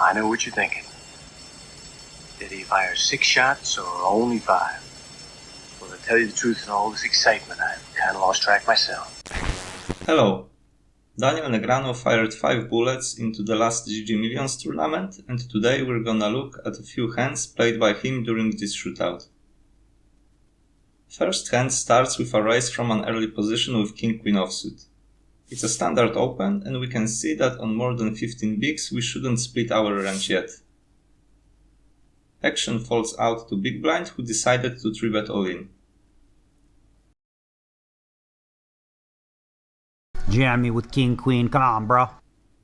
I know what you're thinking. Did he fire 6 shots or only 5? Well, to tell you the truth, in all this excitement, I've kind of lost track myself. Hello. Daniel Negreanu fired 5 bullets into the last GG Millions tournament, and today we're gonna look at a few hands played by him during this shootout. First hand starts with a raise from an early position with King-Queen offsuit. It's a standard open, and we can see that on more than 15 bigs we shouldn't split our range yet. Action folds out to Big Blind, who decided to 3-bet all-in. Jam me with king, queen, come on, bro.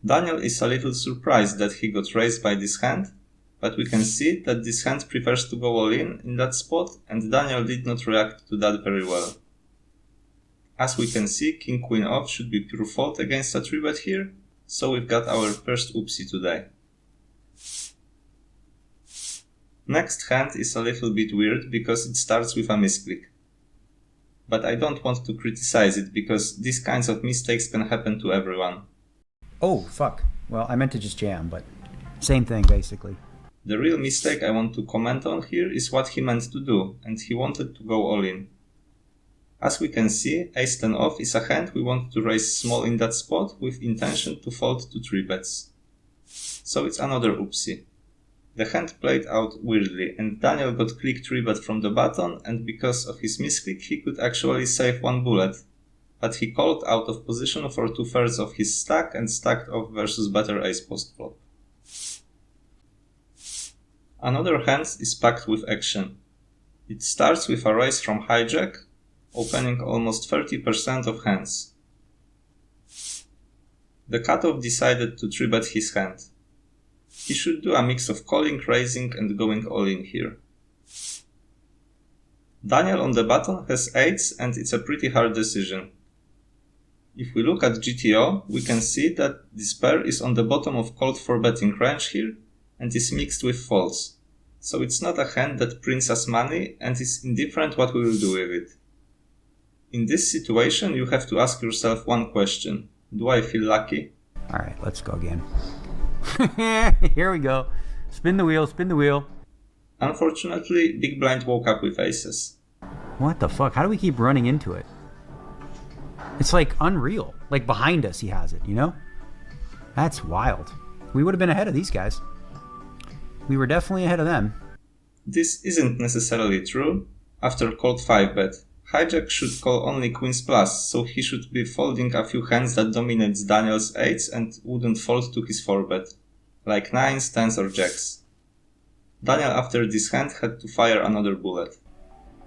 Daniel is a little surprised that he got raised by this hand, but we can see that this hand prefers to go all-in that spot, and Daniel did not react to that very well. As we can see, king-queen off should be pure fold against a 3-bet here, so we've got our first oopsie today. Next hand is a little bit weird because it starts with a misclick. But I don't want to criticize it because these kinds of mistakes can happen to everyone. Oh, fuck. Well, I meant to just jam, but same thing, basically. The real mistake I want to comment on here is what he meant to do, and he wanted to go all in. As we can see, ace-10 off is a hand we want to raise small in that spot with intention to fold to 3-bets. So it's another oopsie. The hand played out weirdly, and Daniel got click 3-bet from the button, and because of his misclick he could actually save 1 bullet. But he called out of position for 2/3 of his stack and stacked off versus better ace postflop. Another hand is packed with action. It starts with a raise from hijack, opening almost 30% of hands. The cutoff decided to 3-bet his hand. He should do a mix of calling, raising and going all in here. Daniel on the button has 8s and it's a pretty hard decision. If we look at GTO, we can see that this pair is on the bottom of called for betting range here and is mixed with folds. So it's not a hand that prints us money and is indifferent what we will do with it. In this situation you have to ask yourself one question. Do I feel lucky? Alright, let's go again. Here we go. Spin the wheel, spin the wheel. Unfortunately, Big Blind woke up with aces. What the fuck? How do we keep running into it? It's like unreal. Like behind us he has it, you know? That's wild. We would have been ahead of these guys. We were definitely ahead of them. This isn't necessarily true. After called 5-bet, hijack should call only queens plus, so he should be folding a few hands that dominates Daniel's 8s and wouldn't fold to his 4-bet, like 9s, 10s or jacks. Daniel after this hand had to fire another bullet.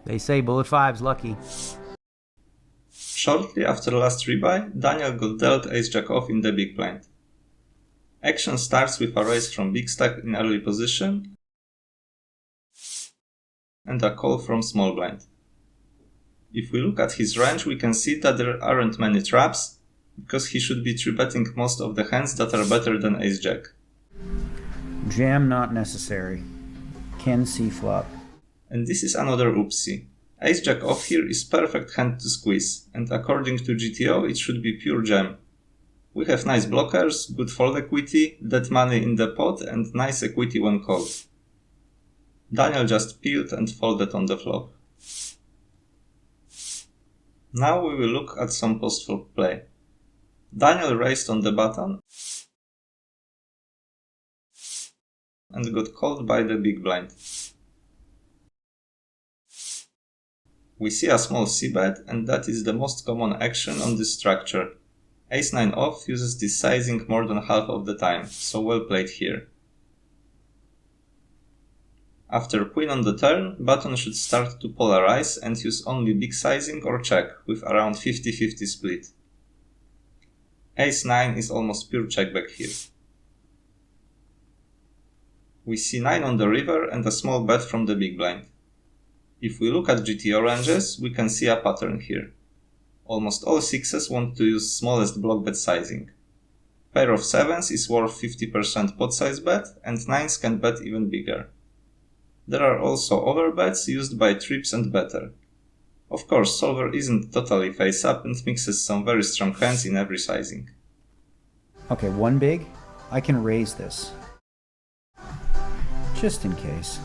They say bullet 5's lucky. Shortly after last rebuy, Daniel got dealt ace-jack off in the big blind. Action starts with a raise from big stack in early position and a call from small blind. If we look at his range, we can see that there aren't many traps, because he should be 3-betting most of the hands that are better than ace-jack. Jam not necessary. Can see flop. And this is another oopsie. Ace-jack off here is perfect hand to squeeze, and according to GTO it should be pure jam. We have nice blockers, good fold equity, dead money in the pot and nice equity when called. Daniel just peeled and folded on the flop. Now we will look at some postflop play. Daniel raised on the button and got called by the big blind. We see a small c-bet and that is the most common action on this structure. Ace-9 off uses this sizing more than half of the time, so well played here. After queen on the turn, button should start to polarize and use only big sizing or check, with around 50-50 split. Ace-9 is almost pure checkback here. We see 9 on the river and a small bet from the big blind. If we look at GTO ranges, we can see a pattern here. Almost all 6s want to use smallest block bet sizing. Pair of 7s is worth 50% pot size bet, and 9s can bet even bigger. There are also overbets used by trips and better. Of course, solver isn't totally face up and mixes some very strong hands in every sizing. Okay, one big, I can raise this. just in case.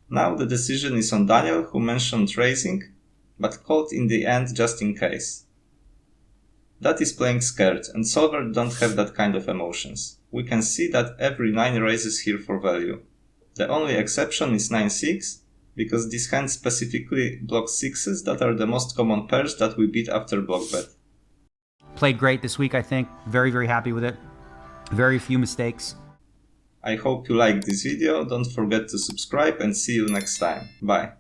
Now the decision is on Daniel, who mentioned raising, but called in the end just in case. That is playing scared, and solver don't have that kind of emotions. We can see that every 9 raises here for value. The only exception is 9-6, because this hand specifically blocks 6s that are the most common pairs that we beat after block bet. Played great this week, I think. Very, very happy with it. Very few mistakes. I hope you liked this video, don't forget to subscribe and see you next time. Bye.